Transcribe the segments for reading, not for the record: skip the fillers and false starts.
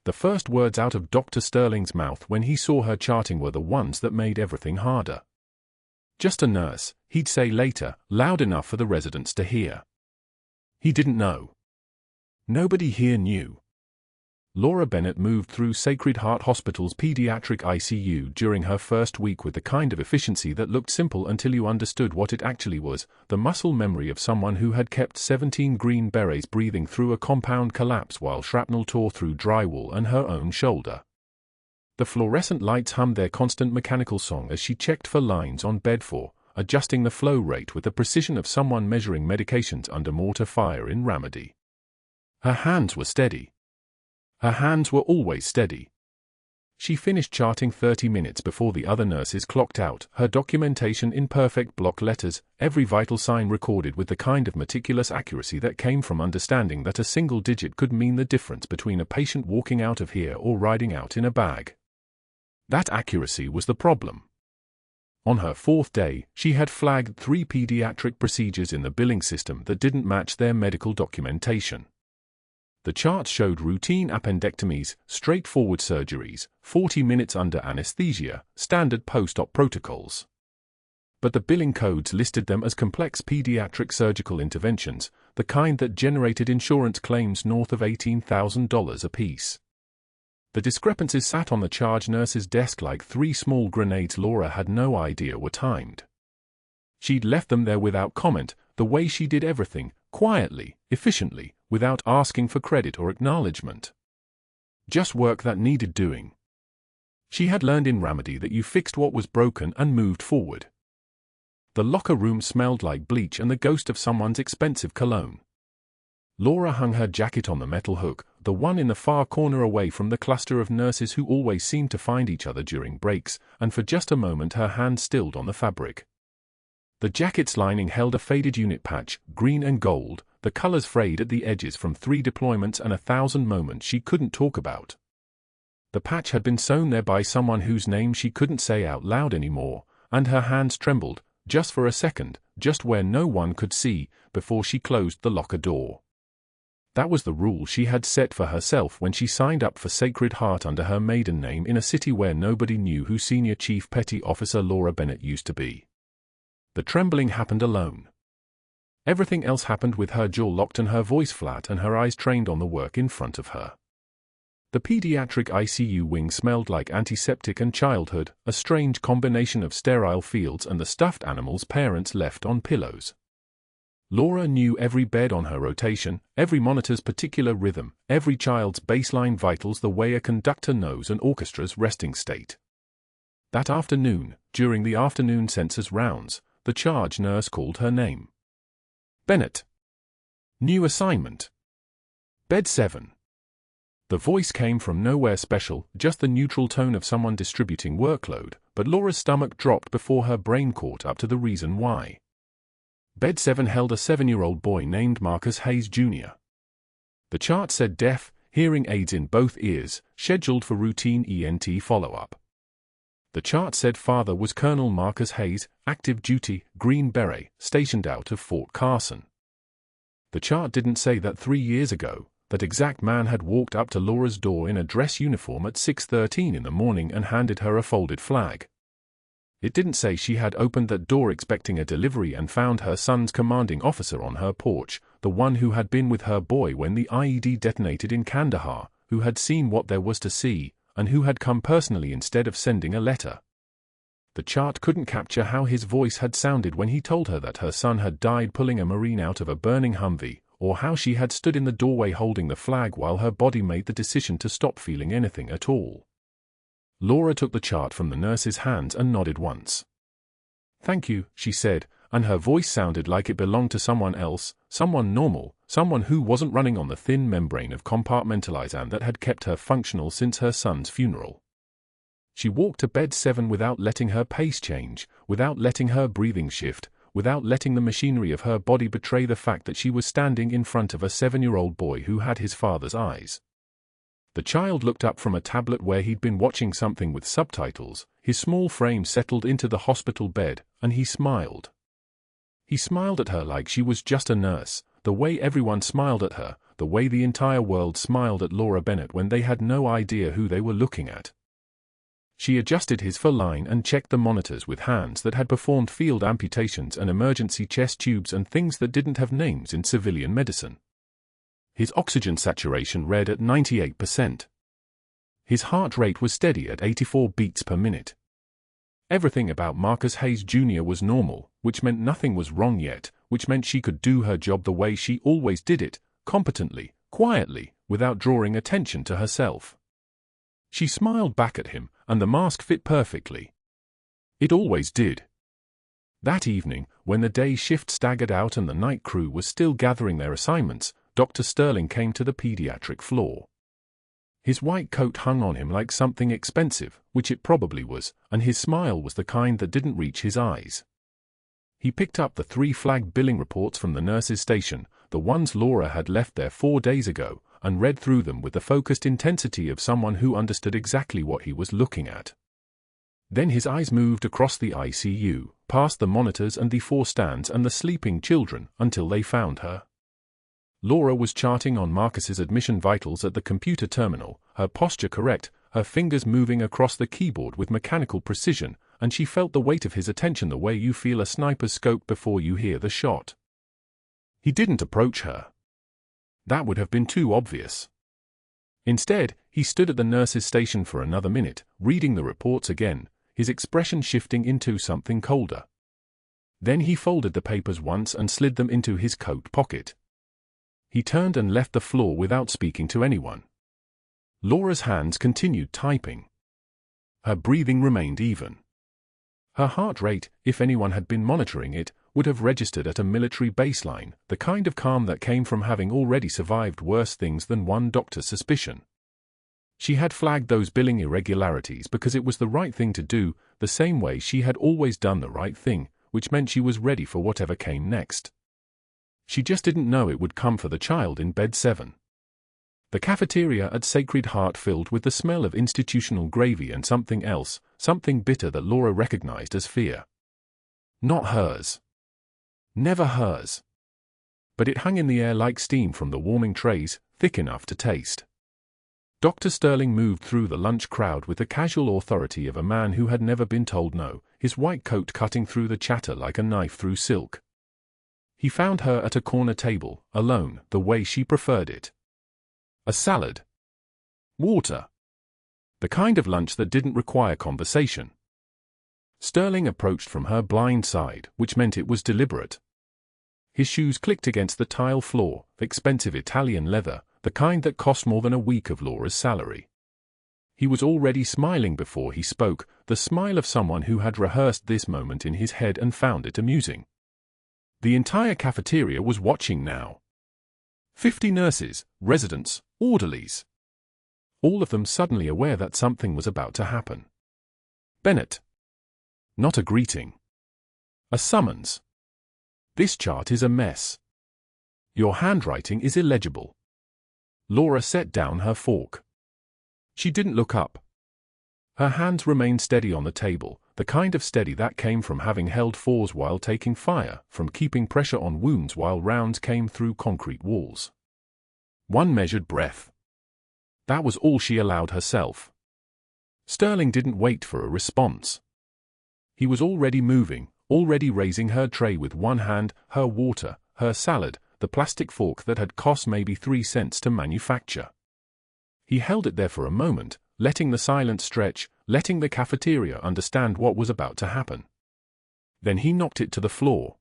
The first words out of Dr. Sterling's mouth when he saw her charting were the ones that made everything harder. "Just a nurse," he'd say later, loud enough for the residents to hear. He didn't know. Nobody here knew. Laura Bennett moved through Sacred Heart Hospital's pediatric ICU during her first week with the kind of efficiency that looked simple until you understood what it actually was, the muscle memory of someone who had kept 17 Green Berets breathing through a compound collapse while shrapnel tore through drywall and her own shoulder. The fluorescent lights hummed their constant mechanical song as she checked for lines on bed 4, adjusting the flow rate with the precision of someone measuring medications under mortar fire in Ramadi. Her hands were steady. Her hands were always steady. She finished charting 30 minutes before the other nurses clocked out, her documentation in perfect block letters, every vital sign recorded with the kind of meticulous accuracy that came from understanding that a single digit could mean the difference between a patient walking out of here or riding out in a bag. That accuracy was the problem. On her 4th day, she had flagged 3 pediatric procedures in the billing system that didn't match their medical documentation. The charts showed routine appendectomies, straightforward surgeries, 40 minutes under anesthesia, standard post-op protocols. But the billing codes listed them as complex pediatric surgical interventions, the kind that generated insurance claims north of $18,000 apiece. The discrepancies sat on the charge nurse's desk like 3 small grenades Laura had no idea were timed. She'd left them there without comment, the way she did everything, quietly, efficiently, without asking for credit or acknowledgement. Just work that needed doing. She had learned in Ramadi that you fixed what was broken and moved forward. The locker room smelled like bleach and the ghost of someone's expensive cologne. Laura hung her jacket on the metal hook, the one in the far corner away from the cluster of nurses who always seemed to find each other during breaks, and for just a moment her hand stilled on the fabric. The jacket's lining held a faded unit patch, green and gold, the colors frayed at the edges from 3 deployments and 1,000 moments she couldn't talk about. The patch had been sewn there by someone whose name she couldn't say out loud anymore, and her hands trembled, just for a second, just where no one could see, before she closed the locker door. That was the rule she had set for herself when she signed up for Sacred Heart under her maiden name in a city where nobody knew who Senior Chief Petty Officer Laura Bennett used to be. The trembling happened alone. Everything else happened with her jaw locked and her voice flat and her eyes trained on the work in front of her. The pediatric ICU wing smelled like antiseptic and childhood, a strange combination of sterile fields and the stuffed animals parents left on pillows. Laura knew every bed on her rotation, every monitor's particular rhythm, every child's baseline vitals the way a conductor knows an orchestra's resting state. That afternoon, during the afternoon census rounds, the charge nurse called her name. Bennett. New assignment. Bed 7. The voice came from nowhere special, just the neutral tone of someone distributing workload, but Laura's stomach dropped before her brain caught up to the reason why. Bed 7 held a 7-year-old boy named Marcus Hayes Jr. The chart said deaf, hearing aids in both ears, scheduled for routine ENT follow-up. The chart said father was Colonel Marcus Hayes, active duty, Green Beret, stationed out of Fort Carson. The chart didn't say that 3 years ago, that exact man had walked up to Laura's door in a dress uniform at 6:13 in the morning and handed her a folded flag. It didn't say she had opened that door expecting a delivery and found her son's commanding officer on her porch, the one who had been with her boy when the IED detonated in Kandahar, who had seen what there was to see, and who had come personally instead of sending a letter. The chart couldn't capture how his voice had sounded when he told her that her son had died pulling a Marine out of a burning Humvee, or how she had stood in the doorway holding the flag while her body made the decision to stop feeling anything at all. Laura took the chart from the nurse's hands and nodded once. "Thank you," she said, and her voice sounded like it belonged to someone else, someone normal, someone who wasn't running on the thin membrane of compartmentalization that had kept her functional since her son's funeral. She walked to bed 7 without letting her pace change, without letting her breathing shift, without letting the machinery of her body betray the fact that she was standing in front of a 7-year-old boy who had his father's eyes. The child looked up from a tablet where he'd been watching something with subtitles, his small frame settled into the hospital bed, and he smiled. He smiled at her like she was just a nurse, the way everyone smiled at her, the way the entire world smiled at Laura Bennett when they had no idea who they were looking at. She adjusted his fur line and checked the monitors with hands that had performed field amputations and emergency chest tubes and things that didn't have names in civilian medicine. His oxygen saturation read at 98%. His heart rate was steady at 84 beats per minute. Everything about Marcus Hayes Jr. was normal, which meant nothing was wrong yet, which meant she could do her job the way she always did it, competently, quietly, without drawing attention to herself. She smiled back at him, and the mask fit perfectly. It always did. That evening, when the day shift staggered out and the night crew was still gathering their assignments, Dr. Sterling came to the pediatric floor. His white coat hung on him like something expensive, which it probably was, and his smile was the kind that didn't reach his eyes. He picked up the 3 flagged billing reports from the nurse's station, the ones Laura had left there 4 days ago, and read through them with the focused intensity of someone who understood exactly what he was looking at. Then his eyes moved across the ICU, past the monitors and the 4 stands and the sleeping children, until they found her. Laura was charting on Marcus's admission vitals at the computer terminal, her posture correct, her fingers moving across the keyboard with mechanical precision, and she felt the weight of his attention the way you feel a sniper's scope before you hear the shot. He didn't approach her. That would have been too obvious. Instead, he stood at the nurse's station for another minute, reading the reports again, his expression shifting into something colder. Then he folded the papers once and slid them into his coat pocket. He turned and left the floor without speaking to anyone. Laura's hands continued typing. Her breathing remained even. Her heart rate, if anyone had been monitoring it, would have registered at a military baseline, the kind of calm that came from having already survived worse things than one doctor's suspicion. She had flagged those billing irregularities because it was the right thing to do, the same way she had always done the right thing, which meant she was ready for whatever came next. She just didn't know it would come for the child in bed 7. The cafeteria at Sacred Heart filled with the smell of institutional gravy and something else, something bitter that Laura recognized as fear. Not hers. Never hers. But it hung in the air like steam from the warming trays, thick enough to taste. Dr. Sterling moved through the lunch crowd with the casual authority of a man who had never been told no, his white coat cutting through the chatter like a knife through silk. He found her at a corner table, alone, the way she preferred it. A salad. Water. The kind of lunch that didn't require conversation. Sterling approached from her blind side, which meant it was deliberate. His shoes clicked against the tile floor, expensive Italian leather, the kind that cost more than a week of Laura's salary. He was already smiling before he spoke, the smile of someone who had rehearsed this moment in his head and found it amusing. The entire cafeteria was watching now. 50 nurses, residents, orderlies. All of them suddenly aware that something was about to happen. Bennett. Not a greeting. A summons. This chart is a mess. Your handwriting is illegible. Laura set down her fork. She didn't look up. Her hands remained steady on the table, the kind of steady that came from having held 4s while taking fire, from keeping pressure on wounds while rounds came through concrete walls. One measured breath. That was all she allowed herself. Sterling didn't wait for a response. He was already moving, already raising her tray with one hand, her water, her salad, the plastic fork that had cost maybe 3 cents to manufacture. He held it there for a moment, letting the silence stretch, letting the cafeteria understand what was about to happen. Then he knocked it to the floor.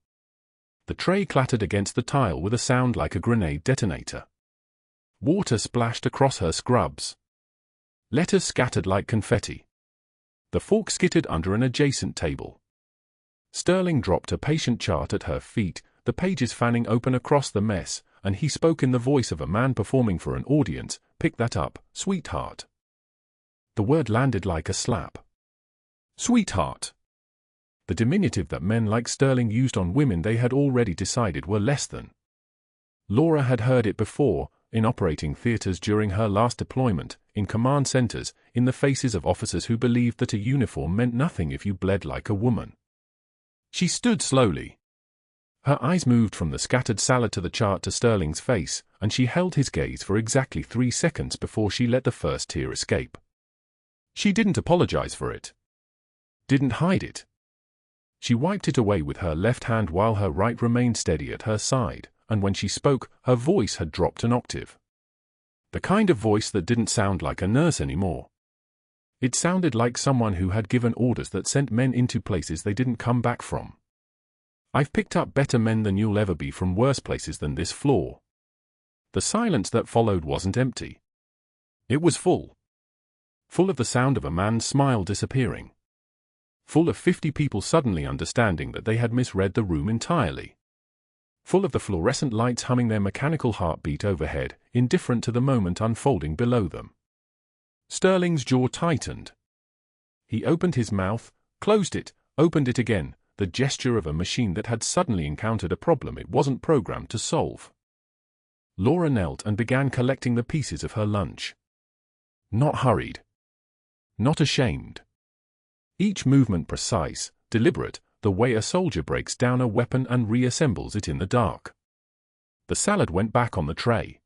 The tray clattered against the tile with a sound like a grenade detonator. Water splashed across her scrubs. Letters scattered like confetti. The fork skittered under an adjacent table. Sterling dropped a patient chart at her feet, the pages fanning open across the mess, and he spoke in the voice of a man performing for an audience. Pick that up, sweetheart. The word landed like a slap. Sweetheart. The diminutive that men like Sterling used on women they had already decided were less than. Laura had heard it before, in operating theaters during her last deployment, in command centers, in the faces of officers who believed that a uniform meant nothing if you bled like a woman. She stood slowly. Her eyes moved from the scattered salad to the chart to Sterling's face, and she held his gaze for exactly 3 seconds before she let the first tear escape. She didn't apologize for it. Didn't hide it. She wiped it away with her left hand while her right remained steady at her side, and when she spoke, her voice had dropped an octave. The kind of voice that didn't sound like a nurse anymore. It sounded like someone who had given orders that sent men into places they didn't come back from. I've picked up better men than you'll ever be from worse places than this floor. The silence that followed wasn't empty. It was full. Full of the sound of a man's smile disappearing. Full of 50 people suddenly understanding that they had misread the room entirely. Full of the fluorescent lights humming their mechanical heartbeat overhead, indifferent to the moment unfolding below them. Sterling's jaw tightened. He opened his mouth, closed it, opened it again, the gesture of a machine that had suddenly encountered a problem it wasn't programmed to solve. Laura knelt and began collecting the pieces of her lunch. Not hurried. Not ashamed. Each movement precise, deliberate, the way a soldier breaks down a weapon and reassembles it in the dark. The salad went back on the tray.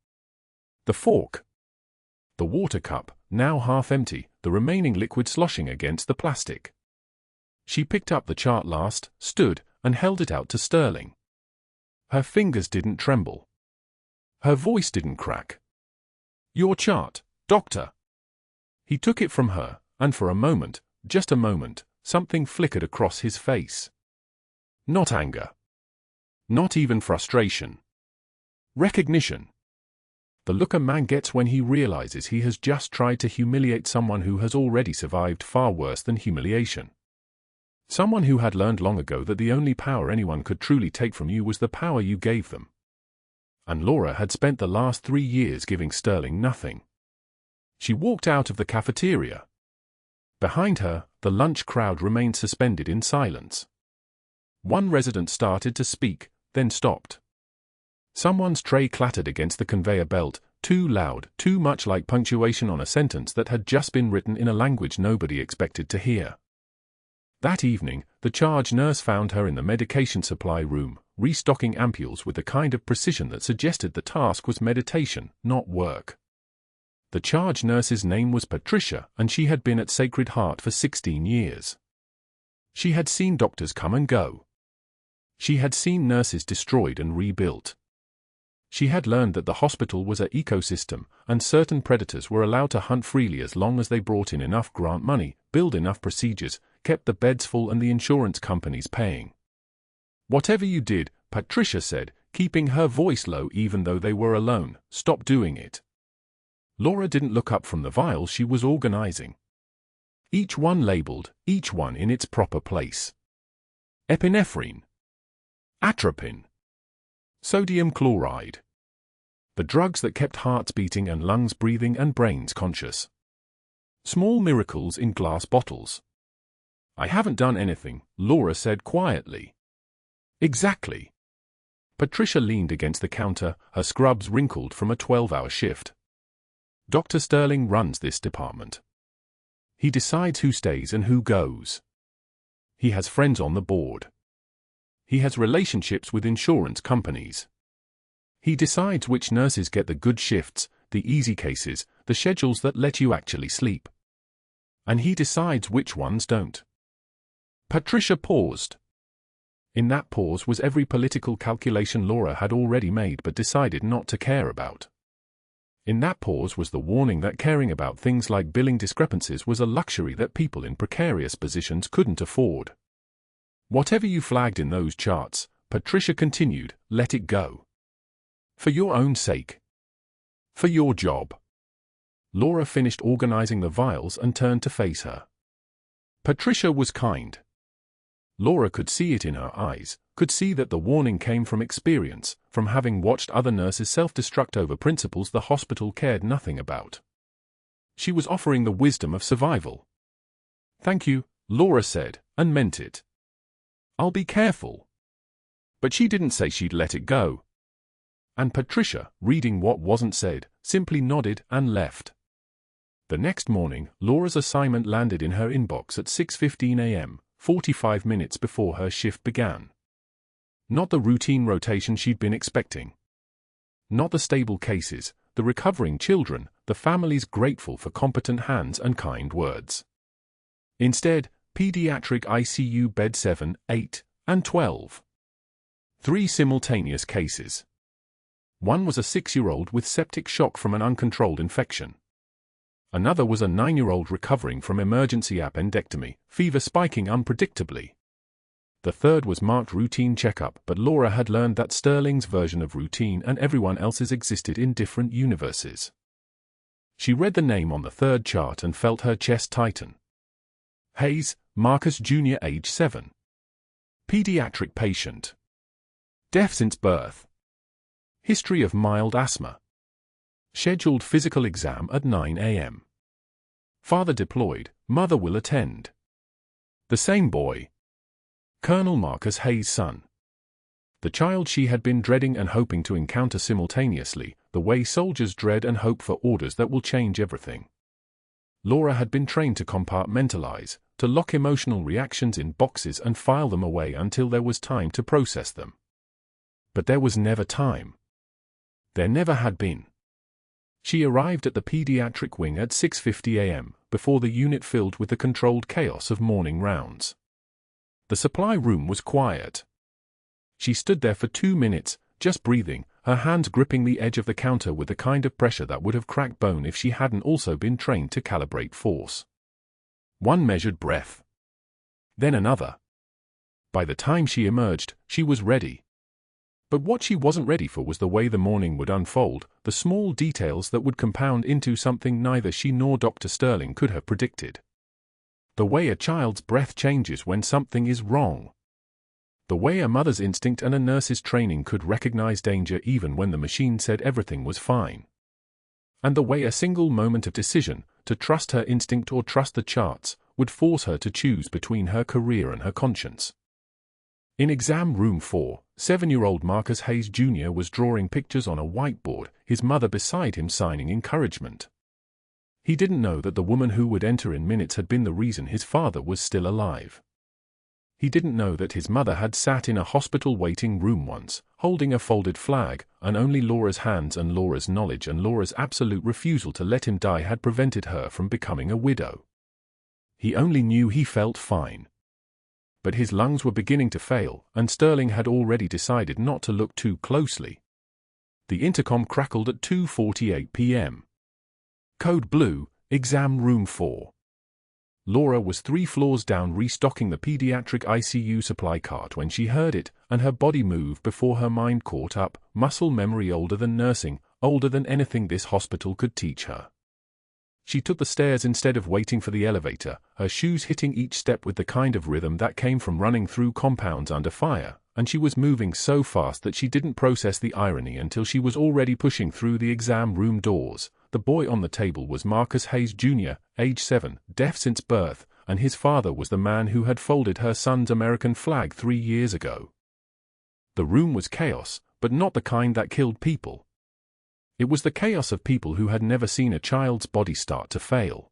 The fork. The water cup, now half empty, the remaining liquid sloshing against the plastic. She picked up the chart last, stood, and held it out to Sterling. Her fingers didn't tremble. Her voice didn't crack. "Your chart, Doctor." He took it from her, and for a moment, just a moment, something flickered across his face. Not anger. Not even frustration. Recognition. The look a man gets when he realizes he has just tried to humiliate someone who has already survived far worse than humiliation. Someone who had learned long ago that the only power anyone could truly take from you was the power you gave them. And Laura had spent the last 3 years giving Sterling nothing. She walked out of the cafeteria. Behind her, the lunch crowd remained suspended in silence. One resident started to speak, then stopped. Someone's tray clattered against the conveyor belt, too loud, too much like punctuation on a sentence that had just been written in a language nobody expected to hear. That evening, the charge nurse found her in the medication supply room, restocking ampules with the kind of precision that suggested the task was meditation, not work. The charge nurse's name was Patricia, and she had been at Sacred Heart for 16 years. She had seen doctors come and go. She had seen nurses destroyed and rebuilt. She had learned that the hospital was an ecosystem, and certain predators were allowed to hunt freely as long as they brought in enough grant money, built enough procedures, kept the beds full and the insurance companies paying. Whatever you did, Patricia said, keeping her voice low even though they were alone, stop doing it. Laura didn't look up from the vials she was organizing. Each one labeled, each one in its proper place. Epinephrine. Atropine. Sodium chloride. The drugs that kept hearts beating and lungs breathing and brains conscious. Small miracles in glass bottles. I haven't done anything, Laura said quietly. Exactly. Patricia leaned against the counter, her scrubs wrinkled from a 12-hour shift. Dr. Sterling runs this department. He decides who stays and who goes. He has friends on the board. He has relationships with insurance companies. He decides which nurses get the good shifts, the easy cases, the schedules that let you actually sleep. And he decides which ones don't. Patricia paused. In that pause was every political calculation Laura had already made but decided not to care about. In that pause was the warning that caring about things like billing discrepancies was a luxury that people in precarious positions couldn't afford. Whatever you flagged in those charts, Patricia continued, let it go. For your own sake. For your job. Laura finished organizing the vials and turned to face her. Patricia was kind. Laura could see it in her eyes, could see that the warning came from experience, from having watched other nurses self-destruct over principles the hospital cared nothing about. She was offering the wisdom of survival. Thank you, Laura said, and meant it. I'll be careful. But she didn't say she'd let it go. And Patricia, reading what wasn't said, simply nodded and left. The next morning, Laura's assignment landed in her inbox at 6:15 a.m., 45 minutes before her shift began. Not the routine rotation she'd been expecting. not the stable cases, the recovering children, the families grateful for competent hands and kind words. Instead, pediatric ICU bed 7, 8, and 12. 3 simultaneous cases. One was a 6-year-old with septic shock from an uncontrolled infection. Another was a 9-year-old recovering from emergency appendectomy, fever spiking unpredictably. The third was marked routine checkup, but Laura had learned that Sterling's version of routine and everyone else's existed in different universes. She read the name on the third chart and felt her chest tighten. Hayes, Marcus Jr., age 7. Pediatric patient. Deaf since birth. History of mild asthma. Scheduled physical exam at 9 a.m. Father deployed, mother will attend. The same boy. Colonel Marcus Hayes' son. The child she had been dreading and hoping to encounter simultaneously, the way soldiers dread and hope for orders that will change everything. Laura had been trained to compartmentalize, to lock emotional reactions in boxes and file them away until there was time to process them. But there was never time. There never had been. She arrived at the pediatric wing at 6:50 a.m., before the unit filled with the controlled chaos of morning rounds. The supply room was quiet. She stood there for 2 minutes, just breathing, her hands gripping the edge of the counter with the kind of pressure that would have cracked bone if she hadn't also been trained to calibrate force. One measured breath. Then another. By the time she emerged, she was ready. But what she wasn't ready for was the way the morning would unfold, the small details that would compound into something neither she nor Dr. Sterling could have predicted. The way a child's breath changes when something is wrong. The way a mother's instinct and a nurse's training could recognize danger even when the machine said everything was fine. And the way a single moment of decision, to trust her instinct or trust the charts, would force her to choose between her career and her conscience. In exam room 4, 7-year-old Marcus Hayes Jr. was drawing pictures on a whiteboard, his mother beside him signing encouragement. He didn't know that the woman who would enter in minutes had been the reason his father was still alive. He didn't know that his mother had sat in a hospital waiting room once, holding a folded flag, and only Laura's hands and Laura's knowledge and Laura's absolute refusal to let him die had prevented her from becoming a widow. He only knew he felt fine. But his lungs were beginning to fail, and Sterling had already decided not to look too closely. The intercom crackled at 2:48 p.m. Code Blue, Exam Room 4. Laura was 3 floors down restocking the pediatric ICU supply cart when she heard it, and her body moved before her mind caught up, muscle memory older than nursing, older than anything this hospital could teach her. She took the stairs instead of waiting for the elevator, her shoes hitting each step with the kind of rhythm that came from running through compounds under fire, and she was moving so fast that she didn't process the irony until she was already pushing through the exam room doors. The boy on the table was Marcus Hayes Jr., age 7, deaf since birth, and his father was the man who had folded her son's American flag 3 years ago. The room was chaos, but not the kind that killed people. It was the chaos of people who had never seen a child's body start to fail.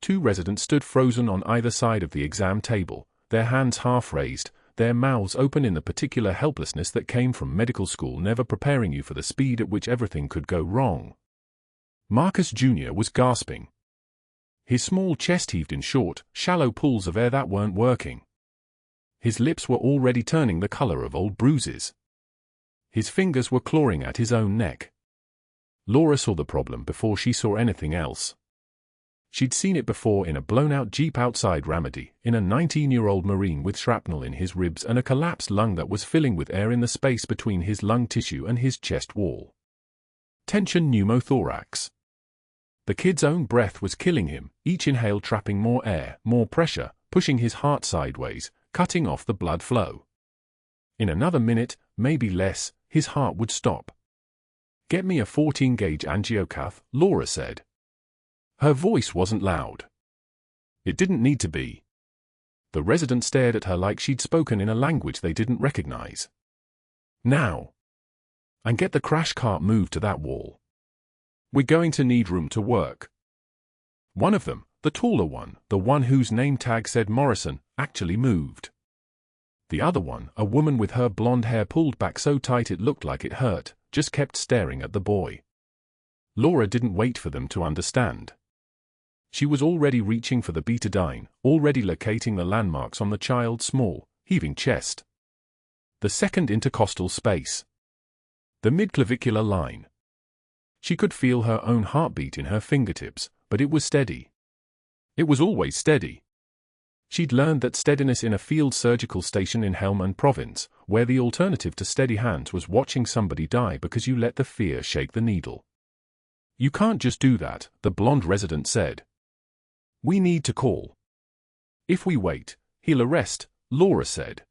2 residents stood frozen on either side of the exam table, their hands half raised, their mouths open in the particular helplessness that came from medical school never preparing you for the speed at which everything could go wrong. Marcus Jr. was gasping. His small chest heaved in short, shallow pulls of air that weren't working. His lips were already turning the color of old bruises. His fingers were clawing at his own neck. Laura saw the problem before she saw anything else. She'd seen it before in a blown-out Jeep outside Ramadi, in a 19-year-old Marine with shrapnel in his ribs and a collapsed lung that was filling with air in the space between his lung tissue and his chest wall. Tension pneumothorax. The kid's own breath was killing him, each inhale trapping more air, more pressure, pushing his heart sideways, cutting off the blood flow. In another minute, maybe less, his heart would stop. "Get me a 14-gauge angiocath," Laura said. Her voice wasn't loud. It didn't need to be. The resident stared at her like she'd spoken in a language they didn't recognize. "Now. And get the crash cart moved to that wall. We're going to need room to work." One of them, the taller one, the one whose name tag said Morrison, actually moved. The other one, a woman with her blonde hair pulled back so tight it looked like it hurt, just kept staring at the boy. Laura didn't wait for them to understand. She was already reaching for the betadine, already locating the landmarks on the child's small, heaving chest. The second intercostal space. The midclavicular line. She could feel her own heartbeat in her fingertips, but it was steady. It was always steady. She'd learned that steadiness in a field surgical station in Helmand Province, where the alternative to steady hands was watching somebody die because you let the fear shake the needle. You can't just do that, the blonde resident said. We need to call. If we wait, he'll arrest, Laura said.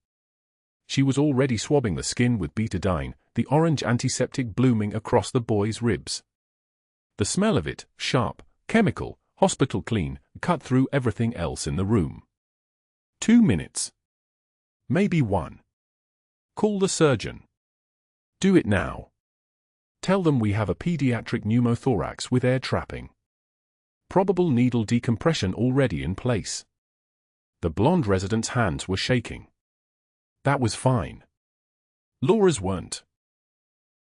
She was already swabbing the skin with betadine, the orange antiseptic blooming across the boy's ribs. The smell of it, sharp, chemical, hospital clean, cut through everything else in the room. 2 minutes. Maybe 1. Call the surgeon. Do it now. Tell them we have a pediatric pneumothorax with air trapping. Probable needle decompression already in place. The blonde resident's hands were shaking. That was fine. Laura's weren't.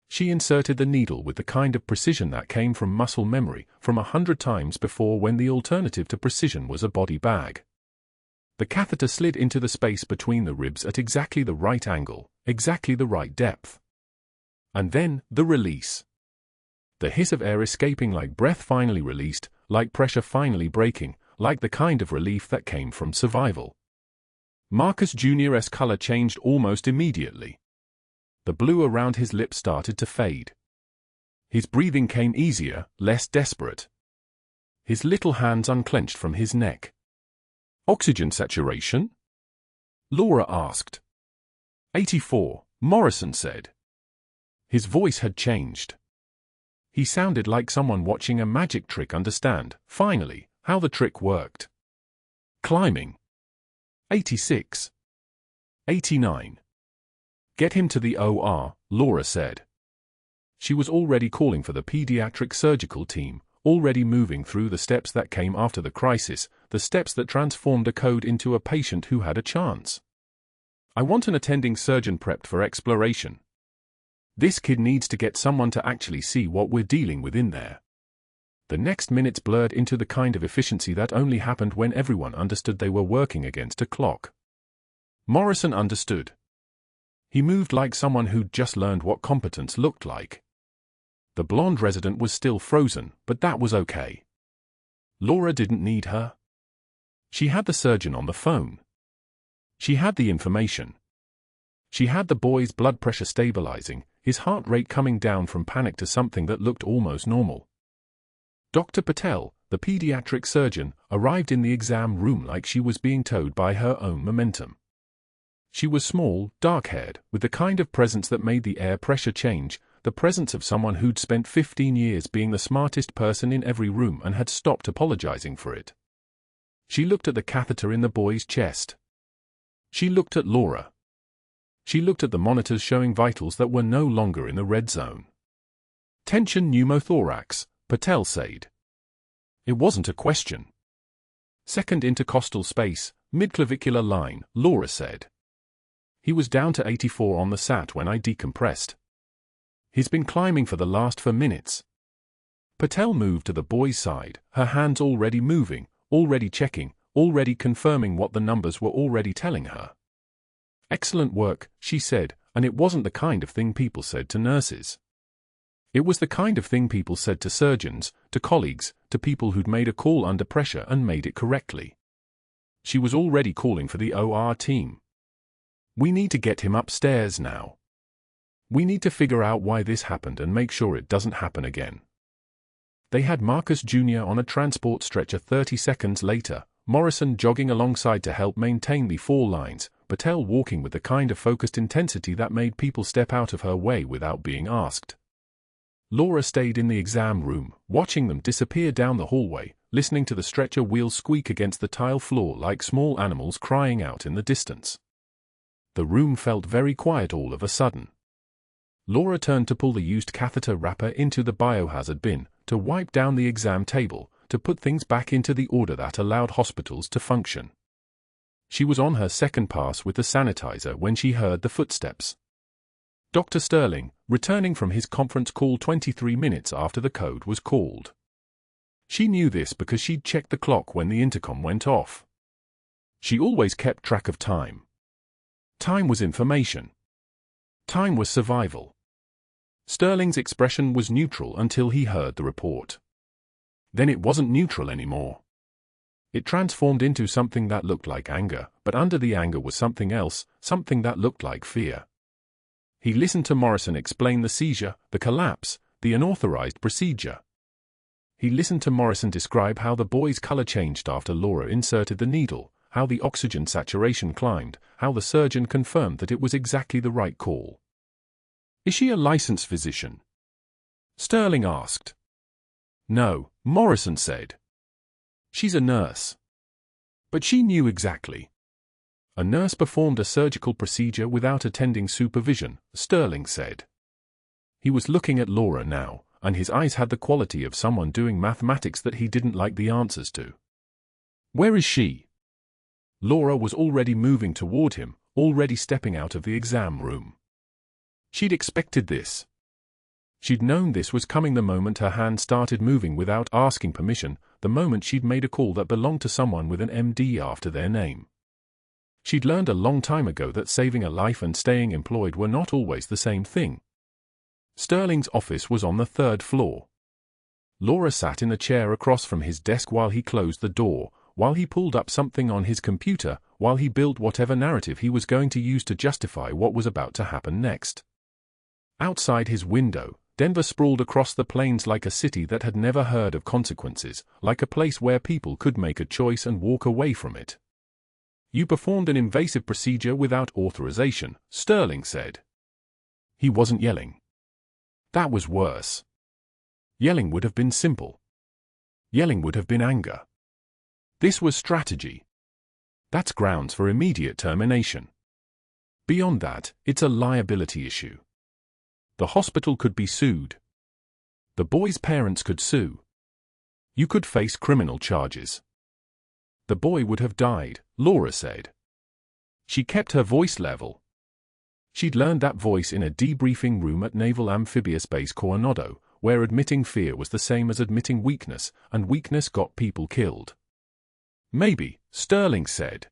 She inserted the needle with the kind of precision that came from muscle memory from 100 times before, when the alternative to precision was a body bag. The catheter slid into the space between the ribs at exactly the right angle, exactly the right depth. And then, the release. The hiss of air escaping, like breath finally released, like pressure finally breaking, like the kind of relief that came from survival. Marcus Jr.'s color changed almost immediately. The blue around his lips started to fade. His breathing came easier, less desperate. His little hands unclenched from his neck. Oxygen saturation? Laura asked. 84, Morrison said. His voice had changed. He sounded like someone watching a magic trick understand, finally, how the trick worked. Climbing. 86. 89. Get him to the OR, Laura said. She was already calling for the pediatric surgical team, already moving through the steps that came after the crisis, the steps that transformed a code into a patient who had a chance. I want an attending surgeon prepped for exploration. This kid needs to get someone to actually see what we're dealing with in there. The next minutes blurred into the kind of efficiency that only happened when everyone understood they were working against a clock. Morrison understood. He moved like someone who'd just learned what competence looked like. The blonde resident was still frozen, but that was okay. Laura didn't need her. She had the surgeon on the phone. She had the information. She had the boy's blood pressure stabilizing, his heart rate coming down from panic to something that looked almost normal. Dr. Patel, the pediatric surgeon, arrived in the exam room like she was being towed by her own momentum. She was small, dark-haired, with the kind of presence that made the air pressure change, the presence of someone who'd spent 15 years being the smartest person in every room and had stopped apologizing for it. She looked at the catheter in the boy's chest. She looked at Laura. She looked at the monitors showing vitals that were no longer in the red zone. Tension pneumothorax, Patel said. It wasn't a question. Second intercostal space, midclavicular line, Laura said. He was down to 84 on the SAT when I decompressed. He's been climbing for the last 4 minutes. Patel moved to the boy's side, her hands already moving, already checking, already confirming what the numbers were already telling her. Excellent work, she said, and it wasn't the kind of thing people said to nurses. It was the kind of thing people said to surgeons, to colleagues, to people who'd made a call under pressure and made it correctly. She was already calling for the OR team. We need to get him upstairs now. We need to figure out why this happened and make sure it doesn't happen again. They had Marcus Jr. on a transport stretcher 30 seconds later, Morrison jogging alongside to help maintain the 4 lines, Patel walking with the kind of focused intensity that made people step out of her way without being asked. Laura stayed in the exam room, watching them disappear down the hallway, listening to the stretcher wheels squeak against the tile floor like small animals crying out in the distance. The room felt very quiet all of a sudden. Laura turned to pull the used catheter wrapper into the biohazard bin, to wipe down the exam table, to put things back into the order that allowed hospitals to function. She was on her second pass with the sanitizer when she heard the footsteps. Dr. Sterling, returning from his conference call 23 minutes after the code was called. She knew this because she'd checked the clock when the intercom went off. She always kept track of time. Time was information. Time was survival. Sterling's expression was neutral until he heard the report. Then it wasn't neutral anymore. It transformed into something that looked like anger, but under the anger was something else, something that looked like fear. He listened to Morrison explain the seizure, the collapse, the unauthorized procedure. He listened to Morrison describe how the boy's color changed after Laura inserted the needle, how the oxygen saturation climbed, how the surgeon confirmed that it was exactly the right call. "Is she a licensed physician?" Sterling asked. "No," Morrison said. "She's a nurse." But she knew exactly. A nurse performed a surgical procedure without attending supervision, Sterling said. He was looking at Laura now, and his eyes had the quality of someone doing mathematics that he didn't like the answers to. "Where is she?" Laura was already moving toward him, already stepping out of the exam room. She'd expected this. She'd known this was coming the moment her hand started moving without asking permission, the moment she'd made a call that belonged to someone with an MD after their name. She'd learned a long time ago that saving a life and staying employed were not always the same thing. Sterling's office was on the 3rd floor. Laura sat in the chair across from his desk while he closed the door, while he pulled up something on his computer, while he built whatever narrative he was going to use to justify what was about to happen next. Outside his window, Denver sprawled across the plains like a city that had never heard of consequences, like a place where people could make a choice and walk away from it. "You performed an invasive procedure without authorization," Sterling said. He wasn't yelling. That was worse. Yelling would have been simple. Yelling would have been anger. This was strategy. That's grounds for immediate termination. Beyond that, it's a liability issue. The hospital could be sued. The boy's parents could sue. You could face criminal charges. The boy would have died, Laura said. She kept her voice level. She'd learned that voice in a debriefing room at Naval Amphibious Base Coronado, where admitting fear was the same as admitting weakness, and weakness got people killed. "Maybe," Sterling said.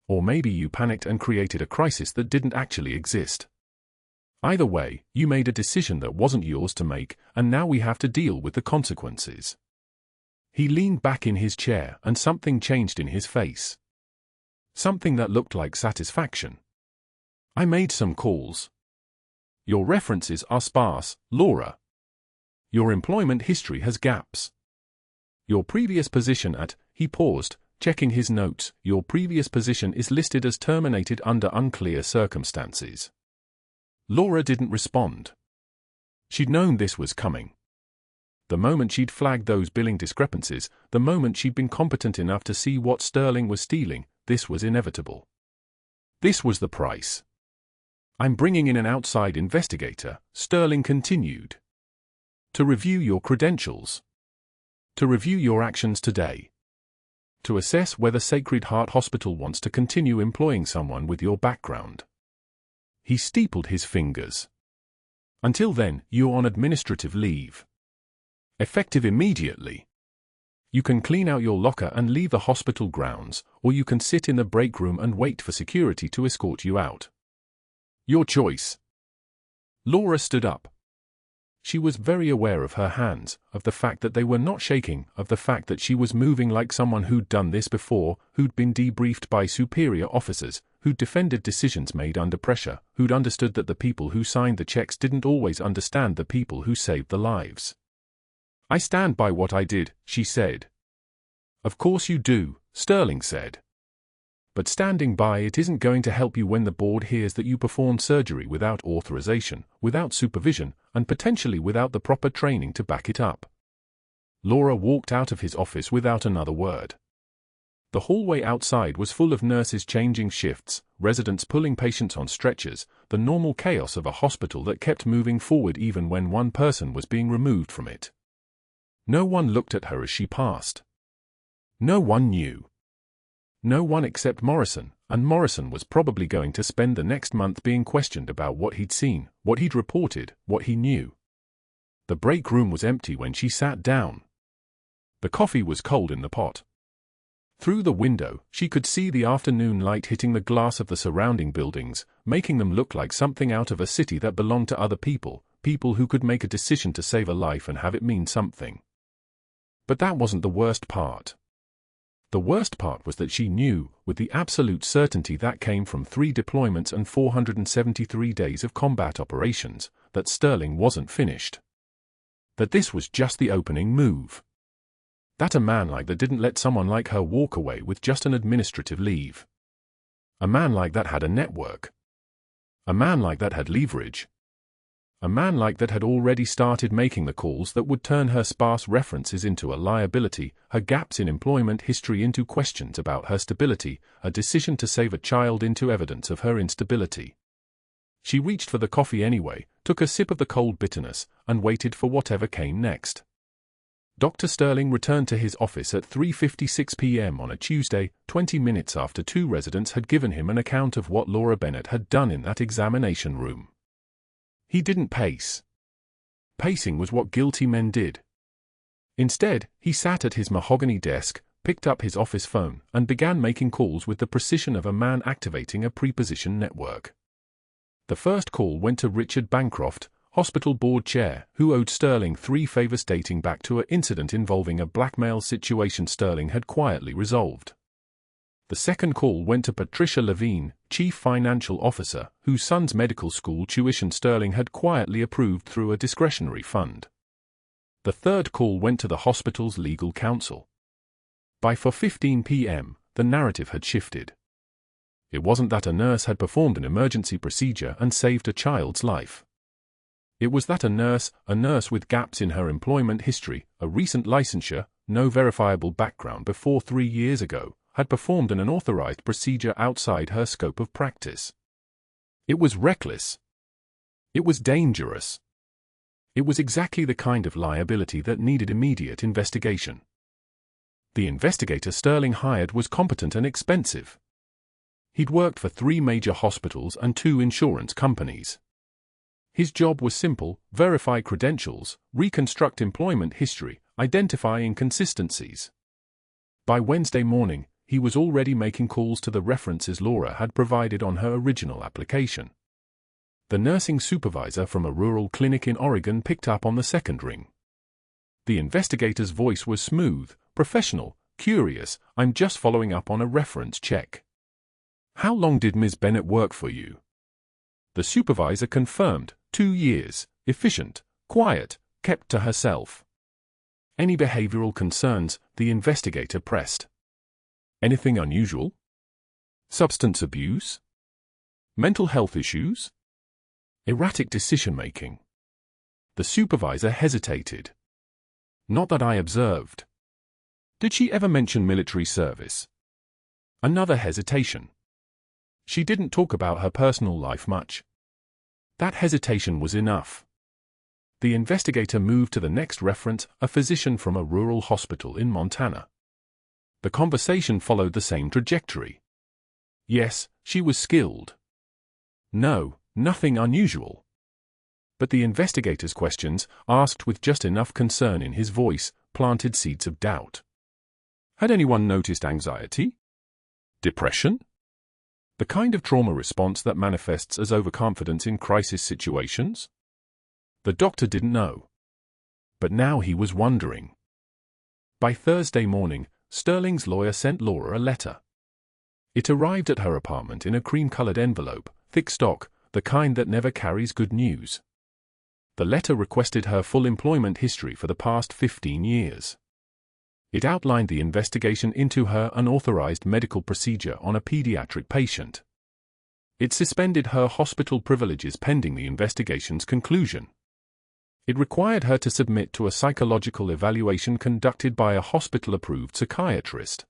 "Or maybe you panicked and created a crisis that didn't actually exist. Either way, you made a decision that wasn't yours to make, and now we have to deal with the consequences." He leaned back in his chair, and something changed in his face. Something that looked like satisfaction. "I made some calls. Your references are sparse, Laura. Your employment history has gaps. Your previous position at," he paused, checking his notes, "your previous position is listed as terminated under unclear circumstances." Laura didn't respond. She'd known this was coming. The moment she'd flagged those billing discrepancies, the moment she'd been competent enough to see what Sterling was stealing, this was inevitable. This was the price. "I'm bringing in an outside investigator," Sterling continued. "To review your credentials. To review your actions today. To assess whether Sacred Heart Hospital wants to continue employing someone with your background." He steepled his fingers. "Until then, you're on administrative leave. Effective immediately. You can clean out your locker and leave the hospital grounds, or you can sit in the break room and wait for security to escort you out. Your choice." Laura stood up. She was very aware of her hands, of the fact that they were not shaking, of the fact that she was moving like someone who'd done this before, who'd been debriefed by superior officers, who'd defended decisions made under pressure, who'd understood that the people who signed the checks didn't always understand the people who saved the lives. "I stand by what I did," she said. "Of course you do," Sterling said. "But standing by it isn't going to help you when the board hears that you performed surgery without authorization, without supervision, and potentially without the proper training to back it up." Laura walked out of his office without another word. The hallway outside was full of nurses changing shifts, residents pulling patients on stretchers, the normal chaos of a hospital that kept moving forward even when one person was being removed from it. No one looked at her as she passed. No one knew. No one except Morrison, and Morrison was probably going to spend the next month being questioned about what he'd seen, what he'd reported, what he knew. The break room was empty when she sat down. The coffee was cold in the pot. Through the window, she could see the afternoon light hitting the glass of the surrounding buildings, making them look like something out of a city that belonged to other people, people who could make a decision to save a life and have it mean something. But that wasn't the worst part. The worst part was that she knew, with the absolute certainty that came from 3 deployments and 473 days of combat operations, that Sterling wasn't finished. That this was just the opening move. That a man like that didn't let someone like her walk away with just an administrative leave. A man like that had a network. A man like that had leverage. A man like that had already started making the calls that would turn her sparse references into a liability, her gaps in employment history into questions about her stability, a decision to save a child into evidence of her instability. She reached for the coffee anyway, took a sip of the cold bitterness, and waited for whatever came next. Dr. Sterling returned to his office at 3:56 p.m. on a Tuesday, 20 minutes after 2 residents had given him an account of what Laura Bennett had done in that examination room. He didn't pace. Pacing was what guilty men did. Instead, he sat at his mahogany desk, picked up his office phone, and began making calls with the precision of a man activating a preposition network. The first call went to Richard Bancroft, hospital board chair, who owed Sterling 3 favors dating back to an incident involving a blackmail situation Sterling had quietly resolved. The second call went to Patricia Levine, chief financial officer, whose son's medical school tuition Sterling had quietly approved through a discretionary fund. The third call went to the hospital's legal counsel. By 4:15 p.m., the narrative had shifted. It wasn't that a nurse had performed an emergency procedure and saved a child's life. It was that a nurse with gaps in her employment history, a recent licensure, no verifiable background before 3 years ago, had performed an unauthorized procedure outside her scope of practice. It was reckless. It was dangerous. It was exactly the kind of liability that needed immediate investigation. The investigator Sterling hired was competent and expensive. He'd worked for 3 major hospitals and 2 insurance companies. His job was simple: verify credentials, reconstruct employment history, identify inconsistencies. By Wednesday morning, he was already making calls to the references Laura had provided on her original application. The nursing supervisor from a rural clinic in Oregon picked up on the second ring. The investigator's voice was smooth, professional, curious. "I'm just following up on a reference check. How long did Ms. Bennett work for you?" The supervisor confirmed, 2 years, efficient, quiet, kept to herself. Any behavioral concerns? The investigator pressed. Anything unusual? Substance abuse? Mental health issues? Erratic decision-making? The supervisor hesitated. Not that I observed. Did she ever mention military service? Another hesitation. She didn't talk about her personal life much. That hesitation was enough. The investigator moved to the next reference, a physician from a rural hospital in Montana. The conversation followed the same trajectory. Yes, she was skilled. No, nothing unusual. But the investigator's questions, asked with just enough concern in his voice, planted seeds of doubt. Had anyone noticed anxiety? Depression? The kind of trauma response that manifests as overconfidence in crisis situations? The doctor didn't know. But now he was wondering. By Thursday morning, Sterling's lawyer sent Laura a letter. It arrived at her apartment in a cream-colored envelope, thick stock, the kind that never carries good news. The letter requested her full employment history for the past 15 years. It outlined the investigation into her unauthorized medical procedure on a pediatric patient. It suspended her hospital privileges pending the investigation's conclusion. It required her to submit to a psychological evaluation conducted by a hospital-approved psychiatrist.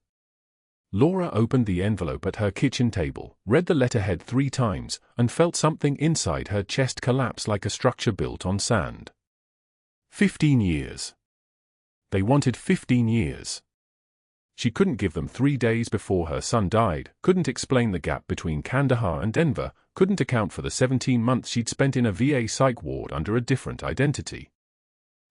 Laura opened the envelope at her kitchen table, read the letterhead 3 times, and felt something inside her chest collapse like a structure built on sand. 15 years. They wanted 15 years. She couldn't give them 3 days before her son died, couldn't explain the gap between Kandahar and Denver, couldn't account for the 17 months she'd spent in a VA psych ward under a different identity.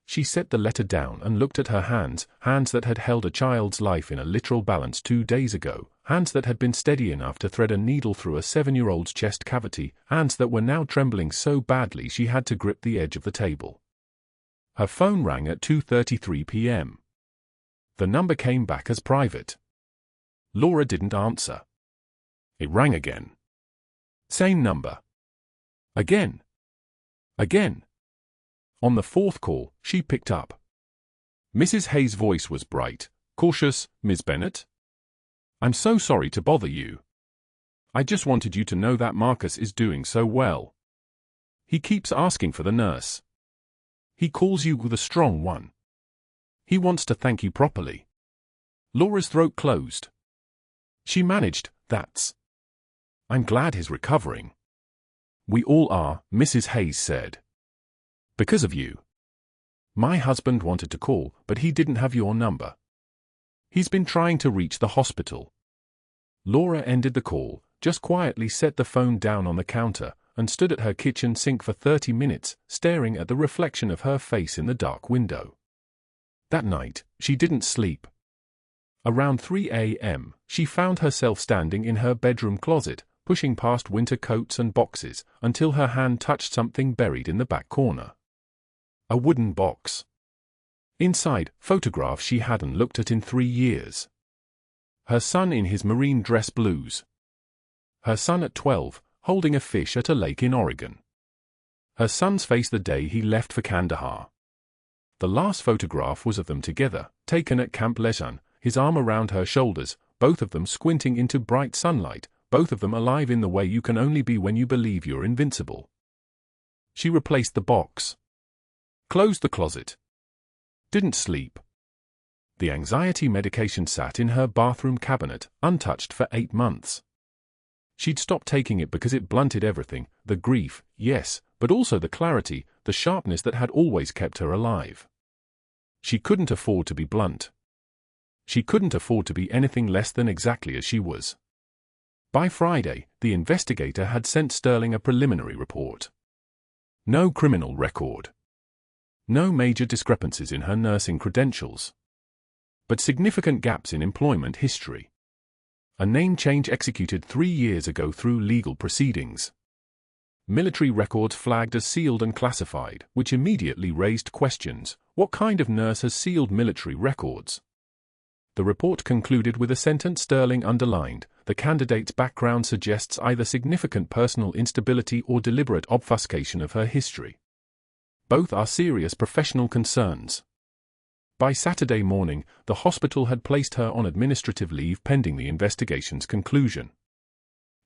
She set the letter down and looked at her hands, hands that had held a child's life in a literal balance 2 days ago, hands that had been steady enough to thread a needle through a 7-year-old's chest cavity, hands that were now trembling so badly she had to grip the edge of the table. Her phone rang at 2:33 p.m. The number came back as private. Laura didn't answer. It rang again. Same number. Again. Again. On the 4th call, she picked up. Mrs. Hayes' voice was bright, cautious. "Ms. Bennett? I'm so sorry to bother you. I just wanted you to know that Marcus is doing so well. He keeps asking for the nurse. He calls you the strong one. He wants to thank you properly." Laura's throat closed. She managed, "That's. I'm glad he's recovering." "We all are," Mrs. Hayes said. "Because of you. My husband wanted to call, but he didn't have your number. He's been trying to reach the hospital." Laura ended the call, just quietly set the phone down on the counter, and stood at her kitchen sink for 30 minutes, staring at the reflection of her face in the dark window. That night, she didn't sleep. Around 3 a.m., she found herself standing in her bedroom closet, pushing past winter coats and boxes, until her hand touched something buried in the back corner. A wooden box. Inside, photographs she hadn't looked at in 3 years. Her son in his marine dress blues. Her son at 12, holding a fish at a lake in Oregon. Her son's face the day he left for Kandahar. The last photograph was of them together, taken at Camp Lejeune, his arm around her shoulders, both of them squinting into bright sunlight, both of them alive in the way you can only be when you believe you're invincible. She replaced the box. Closed the closet. Didn't sleep. The anxiety medication sat in her bathroom cabinet, untouched for 8 months. She'd stopped taking it because it blunted everything, the grief, yes, but also the clarity, the sharpness that had always kept her alive. She couldn't afford to be blunt. She couldn't afford to be anything less than exactly as she was. By Friday, the investigator had sent Sterling a preliminary report. No criminal record. No major discrepancies in her nursing credentials. But significant gaps in employment history. A name change executed 3 years ago through legal proceedings. Military records flagged as sealed and classified, which immediately raised questions. What kind of nurse has sealed military records? The report concluded with a sentence Sterling underlined: the candidate's background suggests either significant personal instability or deliberate obfuscation of her history. Both are serious professional concerns. By Saturday morning, the hospital had placed her on administrative leave pending the investigation's conclusion.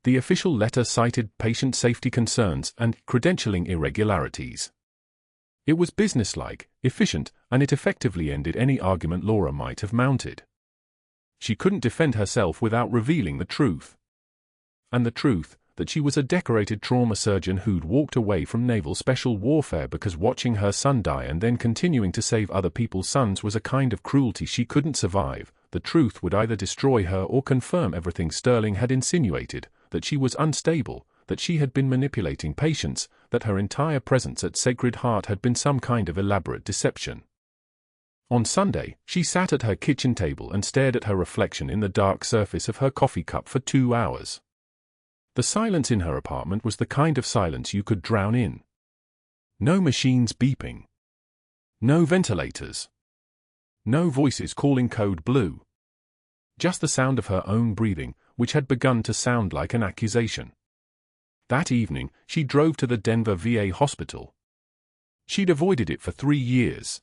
The official letter cited patient safety concerns and credentialing irregularities. It was businesslike, efficient, and it effectively ended any argument Laura might have mounted. She couldn't defend herself without revealing the truth. And the truth, that she was a decorated trauma surgeon who'd walked away from naval special warfare because watching her son die and then continuing to save other people's sons was a kind of cruelty she couldn't survive. The truth would either destroy her or confirm everything Sterling had insinuated, that she was unstable, that she had been manipulating patients, that her entire presence at Sacred Heart had been some kind of elaborate deception. On Sunday, she sat at her kitchen table and stared at her reflection in the dark surface of her coffee cup for 2 hours. The silence in her apartment was the kind of silence you could drown in. No machines beeping. No ventilators. No voices calling code blue. Just the sound of her own breathing, which had begun to sound like an accusation. That evening, she drove to the Denver VA hospital. She'd avoided it for 3 years.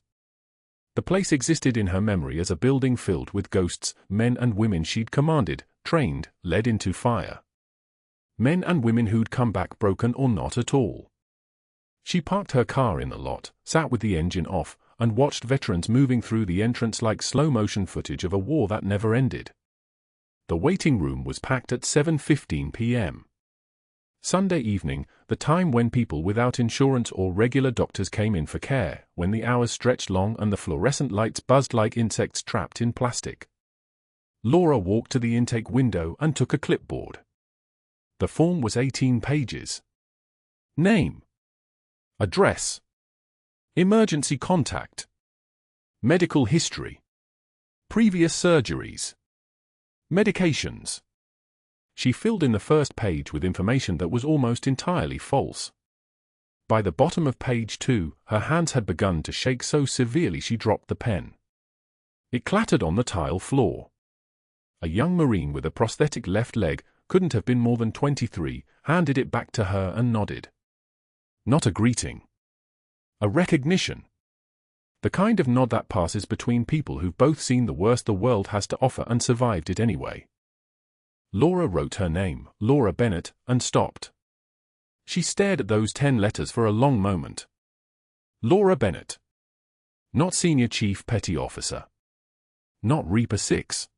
The place existed in her memory as a building filled with ghosts, men and women she'd commanded, trained, led into fire. Men and women who'd come back broken or not at all. She parked her car in the lot, sat with the engine off, and watched veterans moving through the entrance like slow-motion footage of a war that never ended. The waiting room was packed at 7:15 p.m. Sunday evening, the time when people without insurance or regular doctors came in for care, when the hours stretched long and the fluorescent lights buzzed like insects trapped in plastic. Laura walked to the intake window and took a clipboard. The form was 18 pages. Name. Address. Emergency contact. Medical history. Previous surgeries. Medications. She filled in the first page with information that was almost entirely false. By the bottom of page 2, her hands had begun to shake so severely she dropped the pen. It clattered on the tile floor. A young Marine with a prosthetic left leg, couldn't have been more than 23, handed it back to her and nodded. Not a greeting. A recognition. The kind of nod that passes between people who've both seen the worst the world has to offer and survived it anyway. Laura wrote her name, Laura Bennett, and stopped. She stared at those 10 letters for a long moment. Laura Bennett. Not Senior Chief Petty Officer. Not Reaper 6.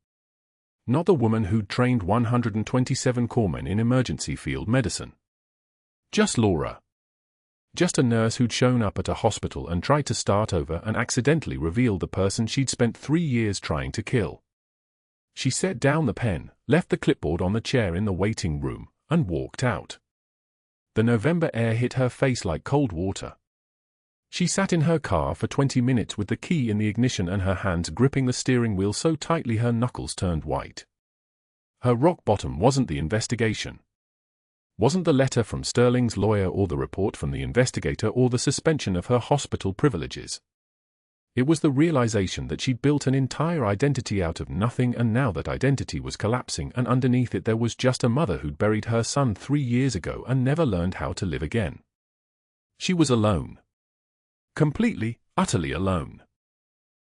Not the woman who'd trained 127 corpsmen in emergency field medicine. Just Laura. Just a nurse who'd shown up at a hospital and tried to start over and accidentally revealed the person she'd spent 3 years trying to kill. She set down the pen, left the clipboard on the chair in the waiting room, and walked out. The November air hit her face like cold water. She sat in her car for 20 minutes with the key in the ignition and her hands gripping the steering wheel so tightly her knuckles turned white. Her rock bottom wasn't the investigation. Wasn't the letter from Sterling's lawyer or the report from the investigator or the suspension of her hospital privileges. It was the realization that she'd built an entire identity out of nothing, and now that identity was collapsing and underneath it there was just a mother who'd buried her son 3 years ago and never learned how to live again. She was alone. Completely, utterly alone.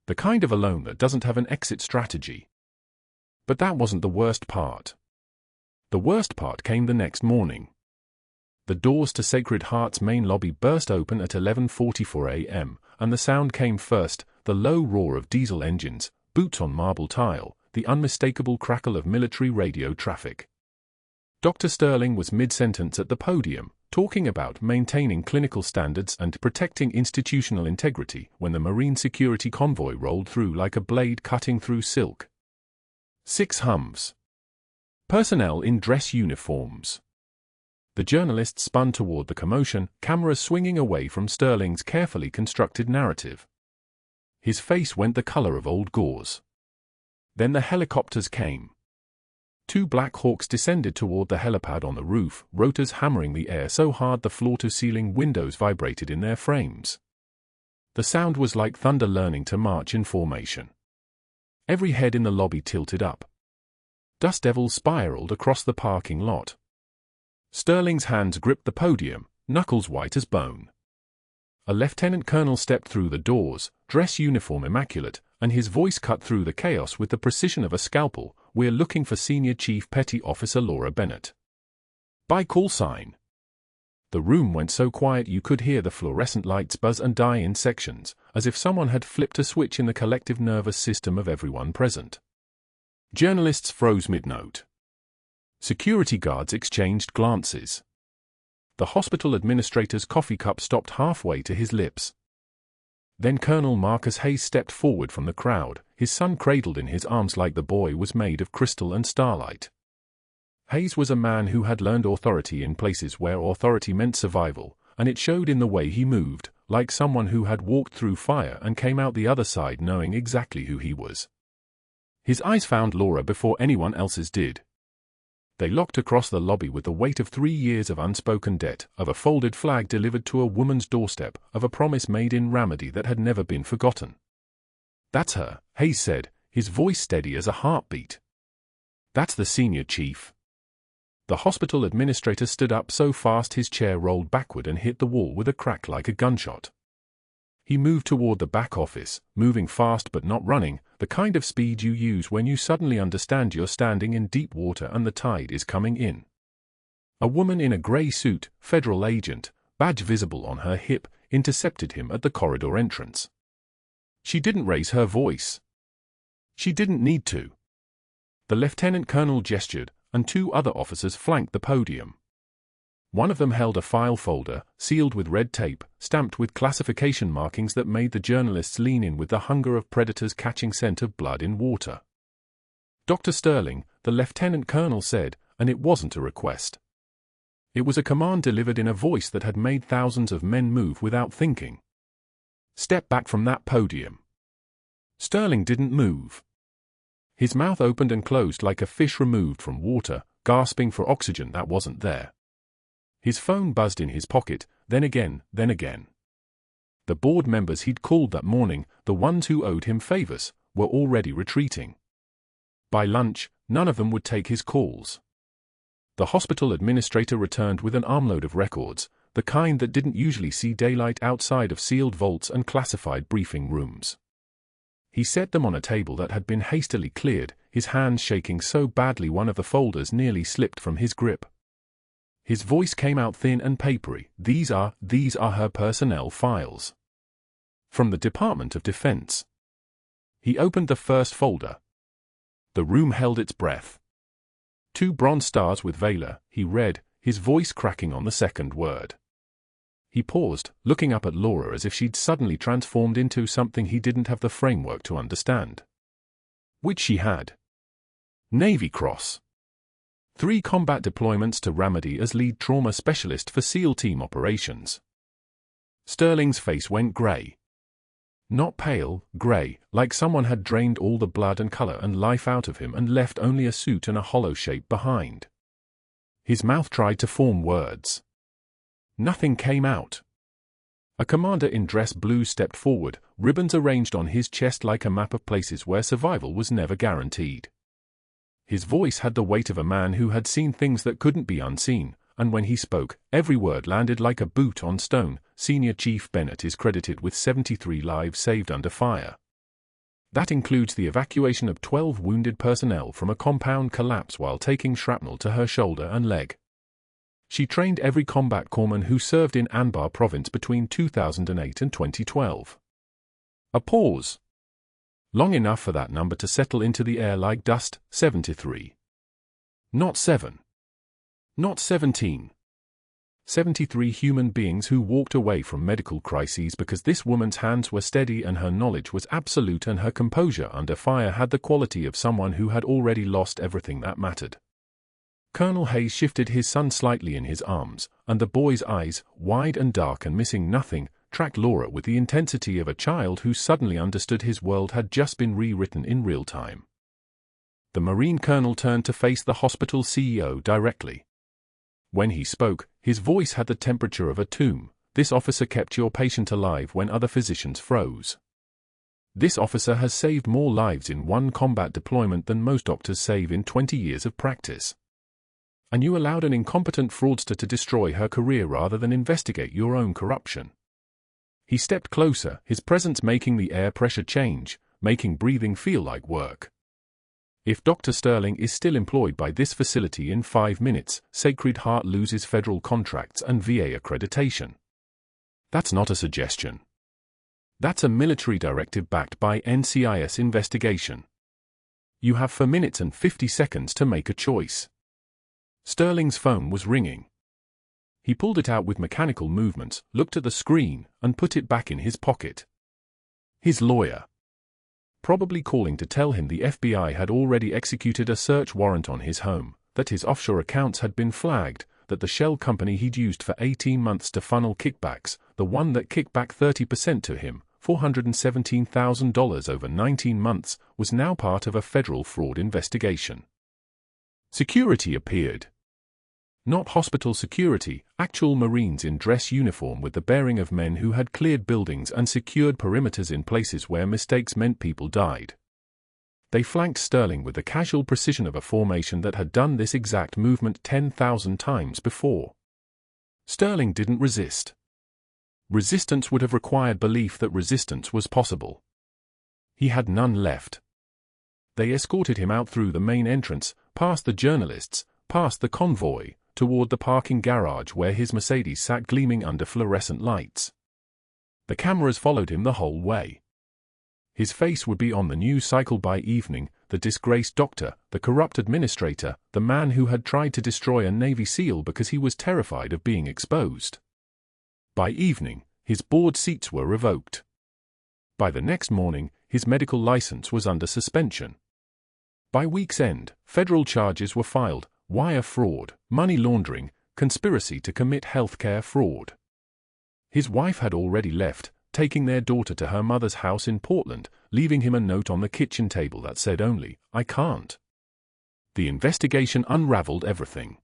The kind of alone that doesn't have an exit strategy. But that wasn't the worst part. The worst part came the next morning. The doors to Sacred Heart's main lobby burst open at 11:44 a.m., and the sound came first, the low roar of diesel engines, boots on marble tile, the unmistakable crackle of military radio traffic. Dr. Sterling was mid-sentence at the podium, talking about maintaining clinical standards and protecting institutional integrity when the Marine security convoy rolled through like a blade cutting through silk. 6 hums. Personnel in dress uniforms. The journalists spun toward the commotion, cameras swinging away from Sterling's carefully constructed narrative. His face went the color of old gauze. Then the helicopters came. 2 Black Hawks descended toward the helipad on the roof, rotors hammering the air so hard the floor-to-ceiling windows vibrated in their frames. The sound was like thunder learning to march in formation. Every head in the lobby tilted up. Dust devils spiraled across the parking lot. Sterling's hands gripped the podium, knuckles white as bone. A lieutenant colonel stepped through the doors, dress uniform immaculate, and his voice cut through the chaos with the precision of a scalpel. "We're looking for Senior Chief Petty Officer Laura Bennett. By call sign." The room went so quiet you could hear the fluorescent lights buzz and die in sections, as if someone had flipped a switch in the collective nervous system of everyone present. Journalists froze mid-note. Security guards exchanged glances. The hospital administrator's coffee cup stopped halfway to his lips. Then Colonel Marcus Hayes stepped forward from the crowd, his son cradled in his arms like the boy was made of crystal and starlight. Hayes was a man who had learned authority in places where authority meant survival, and it showed in the way he moved, like someone who had walked through fire and came out the other side knowing exactly who he was. His eyes found Laura before anyone else's did. They locked across the lobby with the weight of 3 years of unspoken debt, of a folded flag delivered to a woman's doorstep, of a promise made in Ramadi that had never been forgotten. "That's her," Hayes said, his voice steady as a heartbeat. "That's the senior chief." The hospital administrator stood up so fast his chair rolled backward and hit the wall with a crack like a gunshot. He moved toward the back office, moving fast but not running, the kind of speed you use when you suddenly understand you're standing in deep water and the tide is coming in. A woman in a gray suit, federal agent, badge visible on her hip, intercepted him at the corridor entrance. She didn't raise her voice. She didn't need to. The lieutenant colonel gestured, and 2 other officers flanked the podium. One of them held a file folder, sealed with red tape, stamped with classification markings that made the journalists lean in with the hunger of predators catching scent of blood in water. Dr. Sterling, the lieutenant colonel said, and it wasn't a request. It was a command delivered in a voice that had made thousands of men move without thinking. Step back from that podium. Sterling didn't move. His mouth opened and closed like a fish removed from water, gasping for oxygen that wasn't there. His phone buzzed in his pocket, then again, then again. The board members he'd called that morning, the ones who owed him favors, were already retreating. By lunch, none of them would take his calls. The hospital administrator returned with an armload of records, the kind that didn't usually see daylight outside of sealed vaults and classified briefing rooms. He set them on a table that had been hastily cleared, his hands shaking so badly one of the folders nearly slipped from his grip. His voice came out thin and papery. These are her personnel files. From the Department of Defense. He opened the first folder. The room held its breath. 2 bronze stars with Valor, he read, his voice cracking on the second word. He paused, looking up at Laura as if she'd suddenly transformed into something he didn't have the framework to understand. Which she had. Navy Cross. 3 combat deployments to Ramadi as lead trauma specialist for SEAL team operations. Sterling's face went grey. Not pale, grey, like someone had drained all the blood and color and life out of him and left only a suit and a hollow shape behind. His mouth tried to form words. Nothing came out. A commander in dress blue stepped forward, ribbons arranged on his chest like a map of places where survival was never guaranteed. His voice had the weight of a man who had seen things that couldn't be unseen, and when he spoke, every word landed like a boot on stone. Senior Chief Bennett is credited with 73 lives saved under fire. That includes the evacuation of 12 wounded personnel from a compound collapse while taking shrapnel to her shoulder and leg. She trained every combat corpsman who served in Anbar province between 2008 and 2012. A pause. Long enough for that number to settle into the air like dust. 73. Not 7. Not 17. 73 human beings who walked away from medical crises because this woman's hands were steady and her knowledge was absolute and her composure under fire had the quality of someone who had already lost everything that mattered. Colonel Hayes shifted his son slightly in his arms, and the boy's eyes, wide and dark and missing nothing, tracked Laura with the intensity of a child who suddenly understood his world had just been rewritten in real time. The Marine colonel turned to face the hospital CEO directly. When he spoke, his voice had the temperature of a tomb. This officer kept your patient alive when other physicians froze. This officer has saved more lives in one combat deployment than most doctors save in 20 years of practice. And you allowed an incompetent fraudster to destroy her career rather than investigate your own corruption. He stepped closer, his presence making the air pressure change, making breathing feel like work. If Dr. Sterling is still employed by this facility in 5 minutes, Sacred Heart loses federal contracts and VA accreditation. That's not a suggestion. That's a military directive backed by NCIS investigation. You have 4 minutes and 50 seconds to make a choice. Sterling's phone was ringing. He pulled it out with mechanical movements, looked at the screen, and put it back in his pocket. His lawyer. Probably calling to tell him the FBI had already executed a search warrant on his home, that his offshore accounts had been flagged, that the shell company he'd used for 18 months to funnel kickbacks, the one that kicked back 30% to him, $417,000 over 19 months, was now part of a federal fraud investigation. Security appeared. Not hospital security, actual Marines in dress uniform with the bearing of men who had cleared buildings and secured perimeters in places where mistakes meant people died. They flanked Sterling with the casual precision of a formation that had done this exact movement 10,000 times before. Sterling didn't resist. Resistance would have required belief that resistance was possible. He had none left. They escorted him out through the main entrance, past the journalists, past the convoy, toward the parking garage where his Mercedes sat gleaming under fluorescent lights. The cameras followed him the whole way. His face would be on the news cycle by evening, the disgraced doctor, the corrupt administrator, the man who had tried to destroy a Navy SEAL because he was terrified of being exposed. By evening, his board seats were revoked. By the next morning, his medical license was under suspension. By week's end, federal charges were filed: wire fraud, money laundering, conspiracy to commit healthcare fraud. His wife had already left, taking their daughter to her mother's house in Portland, leaving him a note on the kitchen table that said only, "I can't." The investigation unraveled everything.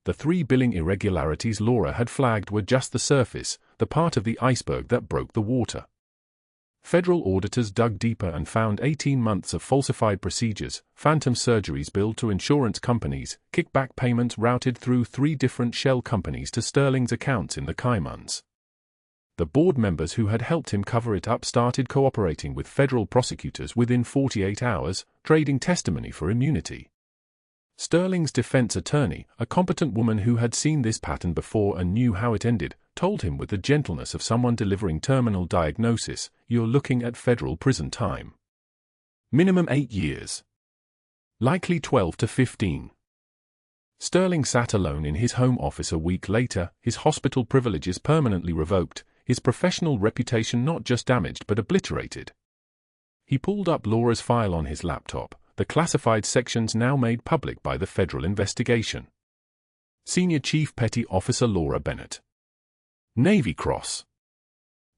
The 3 billing irregularities Laura had flagged were just the surface, the part of the iceberg that broke the water. Federal auditors dug deeper and found 18 months of falsified procedures, phantom surgeries billed to insurance companies, kickback payments routed through 3 different shell companies to Sterling's accounts in the Caymans. The board members who had helped him cover it up started cooperating with federal prosecutors within 48 hours, trading testimony for immunity. Sterling's defense attorney, a competent woman who had seen this pattern before and knew how it ended, told him with the gentleness of someone delivering terminal diagnosis, "You're looking at federal prison time. Minimum 8 years. Likely 12 to 15. Sterling sat alone in his home office a week later, his hospital privileges permanently revoked, his professional reputation not just damaged but obliterated. He pulled up Laura's file on his laptop, the classified sections now made public by the federal investigation. Senior Chief Petty Officer Laura Bennett. Navy Cross.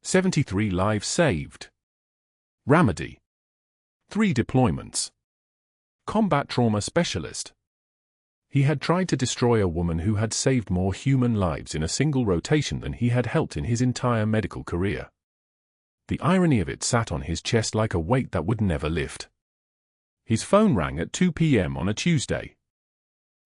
73 lives saved. Ramadi. 3 deployments. Combat trauma specialist. He had tried to destroy a woman who had saved more human lives in a single rotation than he had helped in his entire medical career. The irony of it sat on his chest like a weight that would never lift. His phone rang at 2 p.m. on a Tuesday.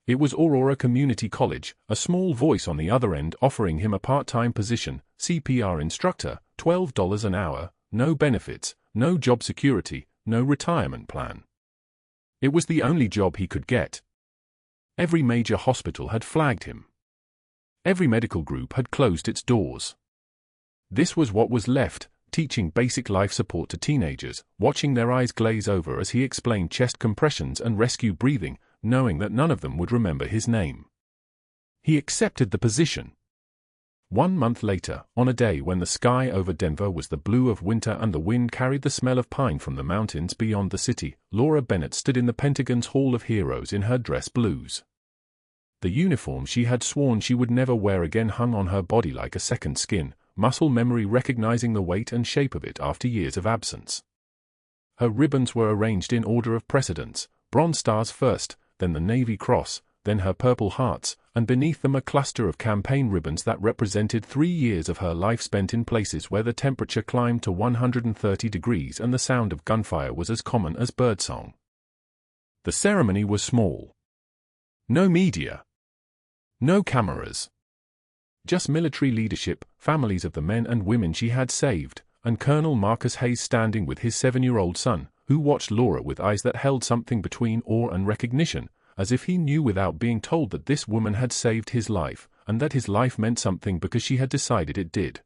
It was Aurora Community College, a small voice on the other end offering him a part-time position, CPR instructor, $12 an hour, no benefits, no job security, no retirement plan. It was the only job he could get. Every major hospital had flagged him. Every medical group had closed its doors. This was what was left, teaching basic life support to teenagers, watching their eyes glaze over as he explained chest compressions and rescue breathing, knowing that none of them would remember his name. He accepted the position. 1 month later, on a day when the sky over Denver was the blue of winter and the wind carried the smell of pine from the mountains beyond the city, Laura Bennett stood in the Pentagon's Hall of Heroes in her dress blues. The uniform she had sworn she would never wear again hung on her body like a second skin, muscle memory recognizing the weight and shape of it after years of absence. Her ribbons were arranged in order of precedence, bronze stars first, then the Navy Cross, then her Purple Hearts, and beneath them a cluster of campaign ribbons that represented 3 years of her life spent in places where the temperature climbed to 130 degrees and the sound of gunfire was as common as birdsong. The ceremony was small. No media. No cameras. Just military leadership, families of the men and women she had saved, and Colonel Marcus Hayes standing with his 7-year-old son, who watched Laura with eyes that held something between awe and recognition, as if he knew without being told that this woman had saved his life, and that his life meant something because she had decided it did.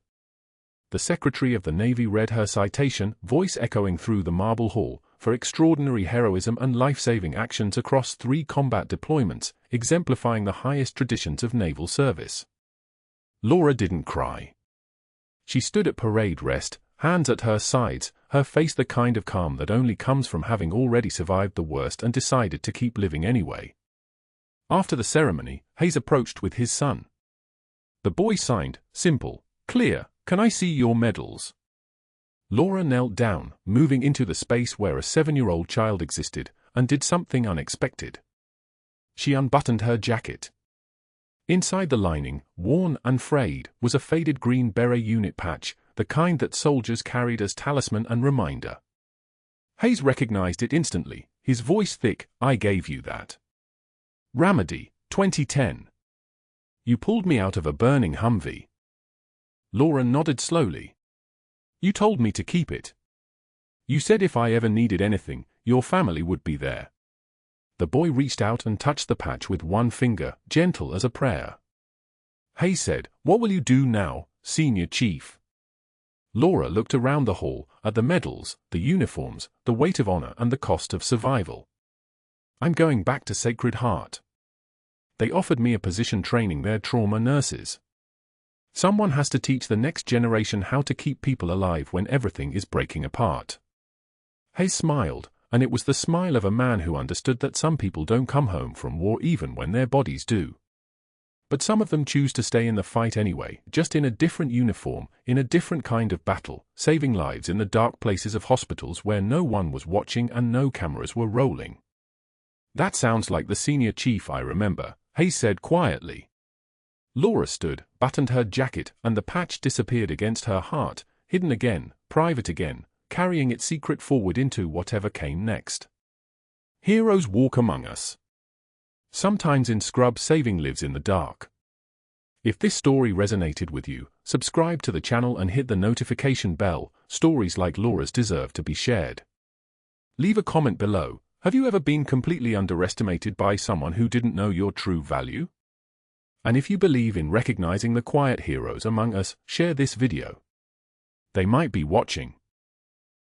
The Secretary of the Navy read her citation, voice echoing through the marble hall, for extraordinary heroism and life-saving actions across 3 combat deployments, exemplifying the highest traditions of naval service. Laura didn't cry. She stood at parade rest, hands at her sides, her face the kind of calm that only comes from having already survived the worst and decided to keep living anyway. After the ceremony, Hayes approached with his son. The boy signed, simple, clear, "Can I see your medals?" Laura knelt down, moving into the space where a 7-year-old child existed, and did something unexpected. She unbuttoned her jacket. Inside the lining, worn and frayed, was a faded green beret unit patch, the kind that soldiers carried as talisman and reminder. Hayes recognized it instantly, his voice thick, "I gave you that. Ramadi, 2010. You pulled me out of a burning Humvee." Laura nodded slowly. "You told me to keep it. You said if I ever needed anything, your family would be there." The boy reached out and touched the patch with one finger, gentle as a prayer. Hayes said, "What will you do now, Senior Chief?" Laura looked around the hall, at the medals, the uniforms, the weight of honor and the cost of survival. "I'm going back to Sacred Heart. They offered me a position training their trauma nurses. Someone has to teach the next generation how to keep people alive when everything is breaking apart." Hayes smiled, and it was the smile of a man who understood that some people don't come home from war even when their bodies do. But some of them choose to stay in the fight anyway, just in a different uniform, in a different kind of battle, saving lives in the dark places of hospitals where no one was watching and no cameras were rolling. That sounds like the senior chief I remember, Hayes said quietly. Laura stood, buttoned her jacket, and the patch disappeared against her heart, hidden again, private again, carrying its secret forward into whatever came next. Heroes walk among us. Sometimes in scrub, saving lives in the dark. If this story resonated with you, subscribe to the channel and hit the notification bell. Stories like Laura's deserve to be shared. Leave a comment below. Have you ever been completely underestimated by someone who didn't know your true value? And if you believe in recognizing the quiet heroes among us, share this video. They might be watching.